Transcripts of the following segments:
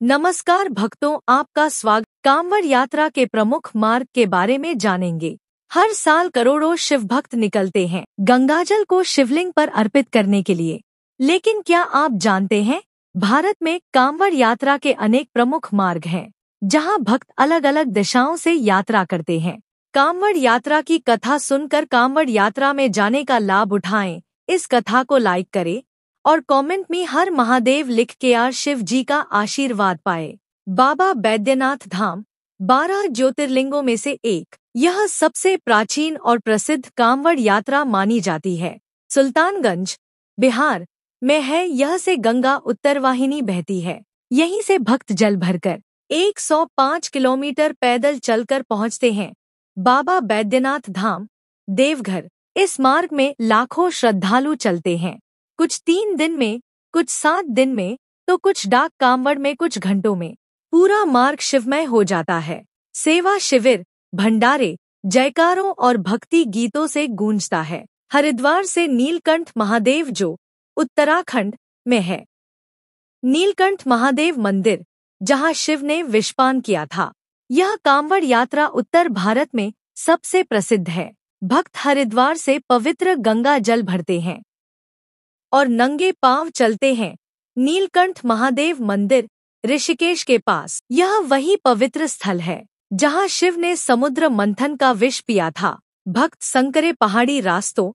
नमस्कार भक्तों, आपका स्वागत। कांवड़ यात्रा के प्रमुख मार्ग के बारे में जानेंगे। हर साल करोड़ों शिव भक्त निकलते हैं गंगाजल को शिवलिंग पर अर्पित करने के लिए। लेकिन क्या आप जानते हैं, भारत में कांवड़ यात्रा के अनेक प्रमुख मार्ग हैं, जहां भक्त अलग अलग दिशाओं से यात्रा करते हैं। कांवड़ यात्रा की कथा सुनकर कांवड़ यात्रा में जाने का लाभ उठाएं। इस कथा को लाइक करें और कमेंट में हर महादेव लिख के शिव जी का आशीर्वाद पाए। बाबा बैद्यनाथ धाम 12 ज्योतिर्लिंगों में से एक, यह सबसे प्राचीन और प्रसिद्ध कांवड़ यात्रा मानी जाती है। सुल्तानगंज, बिहार में है। यह से गंगा उत्तरवाहिनी बहती है। यहीं से भक्त जल भरकर 105 किलोमीटर पैदल चलकर पहुंचते हैं बाबा बैद्यनाथ धाम, देवघर। इस मार्ग में लाखों श्रद्धालु चलते हैं, कुछ 3 दिन में, कुछ 7 दिन में, तो कुछ डाक कांवड़ में कुछ घंटों में। पूरा मार्ग शिवमय हो जाता है। सेवा शिविर, भंडारे, जयकारों और भक्ति गीतों से गूंजता है। हरिद्वार से नीलकंठ महादेव, जो उत्तराखंड में है, नीलकंठ महादेव मंदिर, जहां शिव ने विषपान किया था। यह कांवड़ यात्रा उत्तर भारत में सबसे प्रसिद्ध है। भक्त हरिद्वार से पवित्र गंगा जल भरते हैं और नंगे पांव चलते हैं नीलकंठ महादेव मंदिर, ऋषिकेश के पास। यह वही पवित्र स्थल है जहां शिव ने समुद्र मंथन का विष पिया था। भक्त संकरे पहाड़ी रास्तों,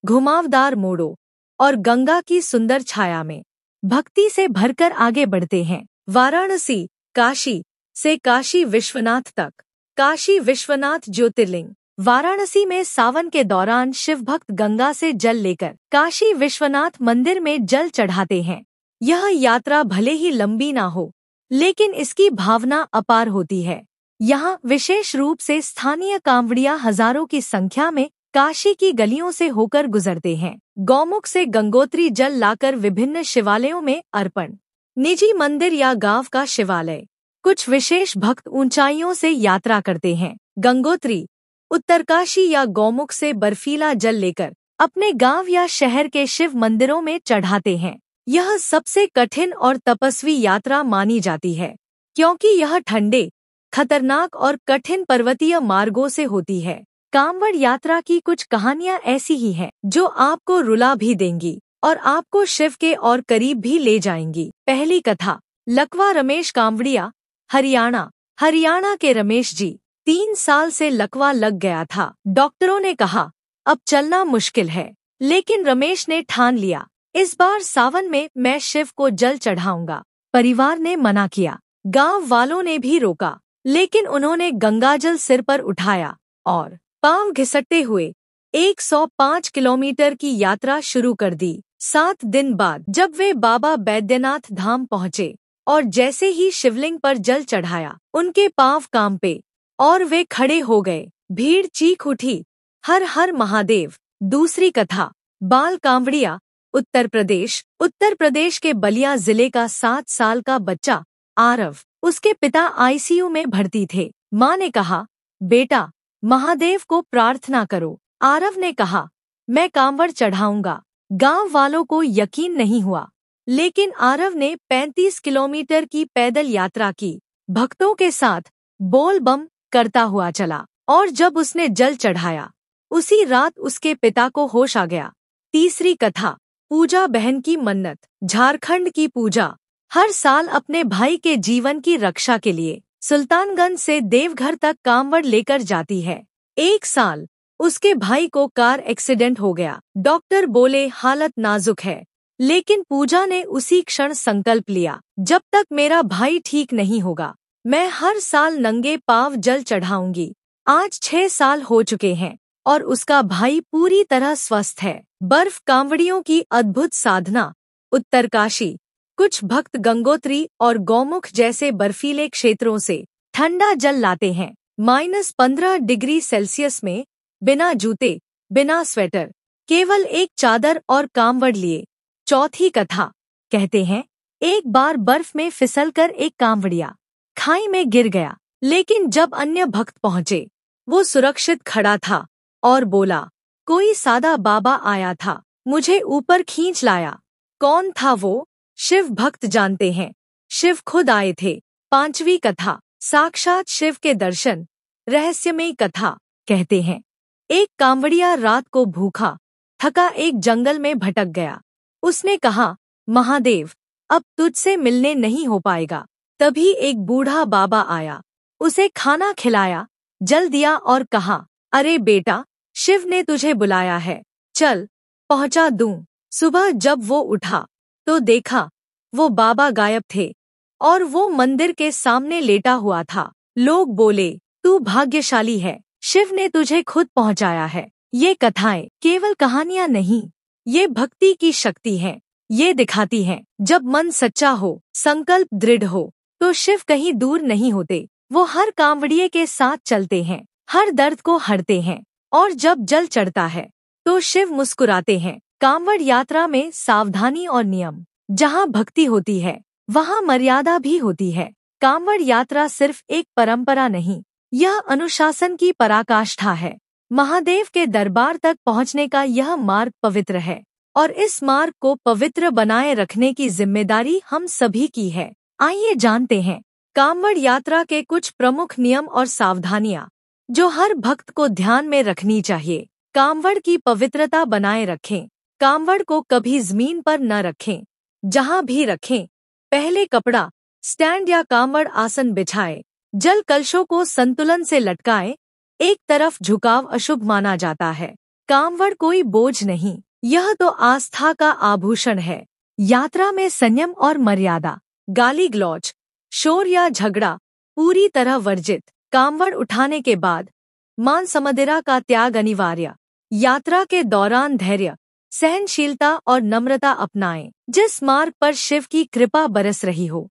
घुमावदार मोड़ों और गंगा की सुंदर छाया में भक्ति से भरकर आगे बढ़ते हैं। वाराणसी, काशी से काशी विश्वनाथ तक। काशी विश्वनाथ ज्योतिर्लिंग। वाराणसी में सावन के दौरान शिव भक्त गंगा से जल लेकर काशी विश्वनाथ मंदिर में जल चढ़ाते हैं। यह यात्रा भले ही लंबी ना हो, लेकिन इसकी भावना अपार होती है। यहाँ विशेष रूप से स्थानीय कांवड़िया हजारों की संख्या में काशी की गलियों से होकर गुजरते हैं। गौमुख से गंगोत्री जल लाकर विभिन्न शिवालयों में अर्पण। निजी मंदिर या गांव का शिवालय। कुछ विशेष भक्त ऊंचाइयों से यात्रा करते हैं। गंगोत्री, उत्तरकाशी या गौमुख से बर्फीला जल लेकर अपने गांव या शहर के शिव मंदिरों में चढ़ाते हैं। यह सबसे कठिन और तपस्वी यात्रा मानी जाती है, क्योंकि यह ठंडे, खतरनाक और कठिन पर्वतीय मार्गों से होती है। कांवड़ यात्रा की कुछ कहानियां ऐसी ही हैं, जो आपको रुला भी देंगी और आपको शिव के और करीब भी ले जाएंगी। पहली कथा, लकवा रमेश कांवड़िया, हरियाणा। हरियाणा के रमेश जी 3 साल से लकवा लग गया था। डॉक्टरों ने कहा अब चलना मुश्किल है, लेकिन रमेश ने ठान लिया, इस बार सावन में मैं शिव को जल चढ़ाऊंगा। परिवार ने मना किया, गांव वालों ने भी रोका, लेकिन उन्होंने गंगाजल सिर पर उठाया और पांव घिसटते हुए 105 किलोमीटर की यात्रा शुरू कर दी। 7 दिन बाद जब वे बाबा बैद्यनाथ धाम पहुँचे और जैसे ही शिवलिंग पर जल चढ़ाया, उनके पांव कांपे और वे खड़े हो गए। भीड़ चीख उठी, हर हर महादेव। दूसरी कथा, बाल कांवड़िया, उत्तर प्रदेश। उत्तर प्रदेश के बलिया जिले का 7 साल का बच्चा आरव, उसके पिता आईसीयू में भर्ती थे। माँ ने कहा, बेटा महादेव को प्रार्थना करो। आरव ने कहा, मैं कांवड़ चढ़ाऊंगा। गांव वालों को यकीन नहीं हुआ, लेकिन आरव ने 35 किलोमीटर की पैदल यात्रा की, भक्तों के साथ बोल बम करता हुआ चला, और जब उसने जल चढ़ाया, उसी रात उसके पिता को होश आ गया। तीसरी कथा, पूजा बहन की मन्नत। झारखंड की पूजा हर साल अपने भाई के जीवन की रक्षा के लिए सुल्तानगंज से देवघर तक कांवड़ लेकर जाती है। एक साल उसके भाई को कार एक्सीडेंट हो गया। डॉक्टर बोले हालत नाजुक है, लेकिन पूजा ने उसी क्षण संकल्प लिया, जब तक मेरा भाई ठीक नहीं होगा, मैं हर साल नंगे पांव जल चढ़ाऊंगी। आज 6 साल हो चुके हैं और उसका भाई पूरी तरह स्वस्थ है। बर्फ कांवड़ियों की अद्भुत साधना। उत्तरकाशी। कुछ भक्त गंगोत्री और गौमुख जैसे बर्फीले क्षेत्रों से ठंडा जल लाते हैं। -15 डिग्री सेल्सियस में, बिना जूते, बिना स्वेटर, केवल एक चादर और कांवड़ लिए। चौथी कथा, कहते हैं एक बार बर्फ में फिसलकर एक कांवड़िया खाई में गिर गया, लेकिन जब अन्य भक्त पहुंचे, वो सुरक्षित खड़ा था और बोला, कोई सादा बाबा आया था, मुझे ऊपर खींच लाया। कौन था वो? शिव भक्त जानते हैं। शिव खुद आए थे। पांचवी कथा, साक्षात शिव के दर्शन। रहस्यमयी कथा। कहते हैं, एक कांवड़िया रात को भूखा थका एक जंगल में भटक गया। उसने कहा, महादेव, अब तुझसे मिलने नहीं हो पाएगा। तभी एक बूढ़ा बाबा आया, उसे खाना खिलाया, जल दिया और कहा, अरे बेटा, शिव ने तुझे बुलाया है, चल पहुंचा दूं। सुबह जब वो उठा तो देखा वो बाबा गायब थे और वो मंदिर के सामने लेटा हुआ था। लोग बोले, तू भाग्यशाली है, शिव ने तुझे खुद पहुंचाया है। ये कथाएं केवल कहानियां नहीं, ये भक्ति की शक्ति है। ये दिखाती हैं, जब मन सच्चा हो, संकल्प दृढ़ हो, तो शिव कहीं दूर नहीं होते। वो हर कांवड़िए के साथ चलते हैं, हर दर्द को हरते हैं, और जब जल चढ़ता है तो शिव मुस्कुराते हैं। कांवड़ यात्रा में सावधानी और नियम। जहाँ भक्ति होती है वहाँ मर्यादा भी होती है। कांवड़ यात्रा सिर्फ एक परंपरा नहीं, यह अनुशासन की पराकाष्ठा है। महादेव के दरबार तक पहुँचने का यह मार्ग पवित्र है, और इस मार्ग को पवित्र बनाए रखने की जिम्मेदारी हम सभी की है। आइए जानते हैं कांवड़ यात्रा के कुछ प्रमुख नियम और सावधानियां, जो हर भक्त को ध्यान में रखनी चाहिए। कांवड़ की पवित्रता बनाए रखें। कांवड़ को कभी जमीन पर न रखें। जहां भी रखें, पहले कपड़ा, स्टैंड या कांवड़ आसन बिछाए। जल कलशों को संतुलन से लटकाएं। एक तरफ झुकाव अशुभ माना जाता है। कांवड़ कोई बोझ नहीं, यह तो आस्था का आभूषण है। यात्रा में संयम और मर्यादा। गाली गलौज, शोर या झगड़ा पूरी तरह वर्जित। कांवड़ उठाने के बाद मांस मदिरा का त्याग अनिवार्य। यात्रा के दौरान धैर्य, सहनशीलता और नम्रता अपनाएं। जिस मार्ग पर शिव की कृपा बरस रही हो,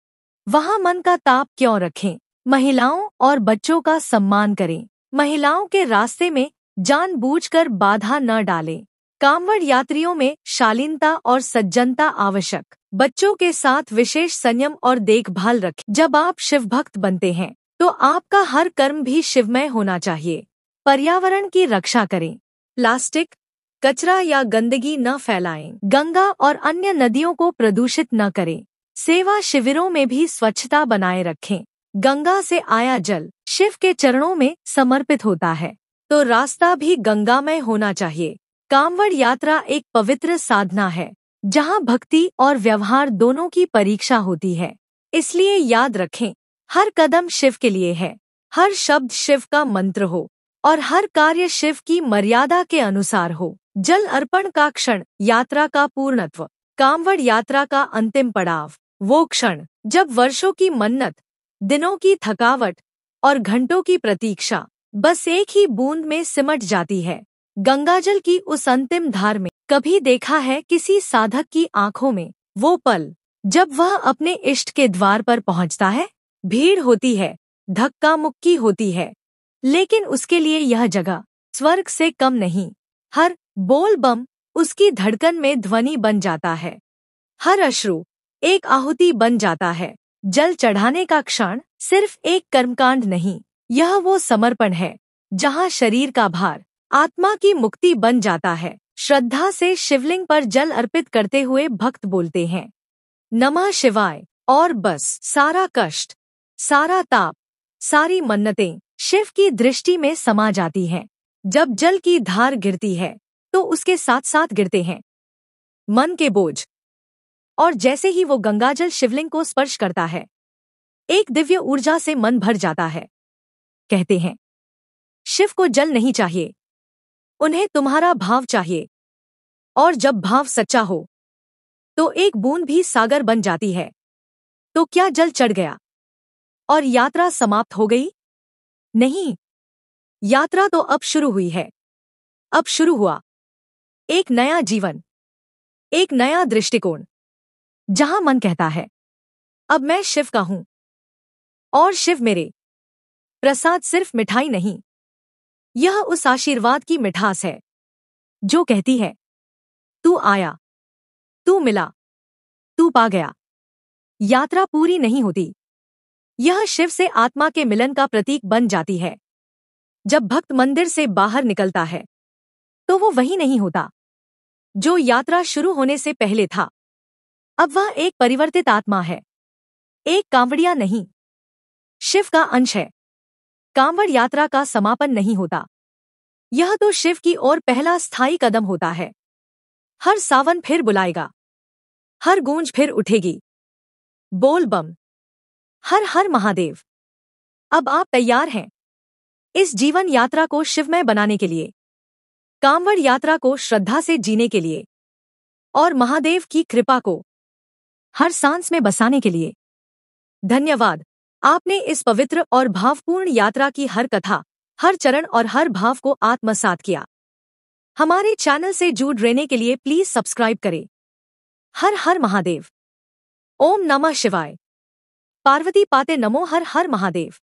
वहां मन का ताप क्यों रखें। महिलाओं और बच्चों का सम्मान करें। महिलाओं के रास्ते में जानबूझकर बाधा न डालें। कांवड़ यात्रियों में शालीनता और सज्जनता आवश्यक। बच्चों के साथ विशेष संयम और देखभाल रखें। जब आप शिव भक्त बनते हैं तो आपका हर कर्म भी शिवमय होना चाहिए। पर्यावरण की रक्षा करें। प्लास्टिक, कचरा या गंदगी न फैलाएं। गंगा और अन्य नदियों को प्रदूषित न करें। सेवा शिविरों में भी स्वच्छता बनाए रखें। गंगा से आया जल शिव के चरणों में समर्पित होता है, तो रास्ता भी गंगामय होना चाहिए। कांवड़ यात्रा एक पवित्र साधना है, जहां भक्ति और व्यवहार दोनों की परीक्षा होती है। इसलिए याद रखें, हर कदम शिव के लिए है, हर शब्द शिव का मंत्र हो, और हर कार्य शिव की मर्यादा के अनुसार हो। जल अर्पण का क्षण, यात्रा का पूर्णत्व। कांवड़ यात्रा का अंतिम पड़ाव, वो क्षण जब वर्षों की मन्नत, दिनों की थकावट और घंटों की प्रतीक्षा बस एक ही बूंद में सिमट जाती है। गंगाजल की उस अंतिम धार में कभी देखा है किसी साधक की आंखों में वो पल जब वह अपने इष्ट के द्वार पर पहुंचता है? भीड़ होती है, धक्का मुक्की होती है, लेकिन उसके लिए यह जगह स्वर्ग से कम नहीं। हर बोल बम उसकी धड़कन में ध्वनि बन जाता है, हर अश्रु एक आहुति बन जाता है। जल चढ़ाने का क्षण सिर्फ एक कर्मकांड नहीं, यह वो समर्पण है जहां शरीर का भार आत्मा की मुक्ति बन जाता है। श्रद्धा से शिवलिंग पर जल अर्पित करते हुए भक्त बोलते हैं, नमः शिवाय, और बस सारा कष्ट, सारा ताप, सारी मन्नतें शिव की दृष्टि में समा जाती हैं। जब जल की धार गिरती है तो उसके साथ साथ गिरते हैं मन के बोझ, और जैसे ही वो गंगाजल शिवलिंग को स्पर्श करता है, एक दिव्य ऊर्जा से मन भर जाता है। कहते हैं, शिव को जल नहीं चाहिए, उन्हें तुम्हारा भाव चाहिए, और जब भाव सच्चा हो तो एक बूंद भी सागर बन जाती है। तो क्या जल चढ़ गया और यात्रा समाप्त हो गई? नहीं, यात्रा तो अब शुरू हुई है। अब शुरू हुआ एक नया जीवन, एक नया दृष्टिकोण, जहां मन कहता है, अब मैं शिव का हूं, और शिव मेरे। प्रसाद सिर्फ मिठाई नहीं, यह उस आशीर्वाद की मिठास है जो कहती है, तू आया, तू मिला, तू पा गया। यात्रा पूरी नहीं होती, यह शिव से आत्मा के मिलन का प्रतीक बन जाती है। जब भक्त मंदिर से बाहर निकलता है तो वो वही नहीं होता जो यात्रा शुरू होने से पहले था। अब वह एक परिवर्तित आत्मा है। एक कांवड़िया नहीं, शिव का अंश है। कांवड़ यात्रा का समापन नहीं होता, यह तो शिव की ओर पहला स्थायी कदम होता है। हर सावन फिर बुलाएगा, हर गूंज फिर उठेगी, बोल बम, हर हर महादेव। अब आप तैयार हैं इस जीवन यात्रा को शिवमय बनाने के लिए, कांवड़ यात्रा को श्रद्धा से जीने के लिए और महादेव की कृपा को हर सांस में बसाने के लिए। धन्यवाद, आपने इस पवित्र और भावपूर्ण यात्रा की हर कथा, हर चरण और हर भाव को आत्मसात किया। हमारे चैनल से जुड़ रहने के लिए प्लीज सब्सक्राइब करें। हर हर महादेव। ओम नमः शिवाय। पार्वती पाते नमो। हर हर महादेव।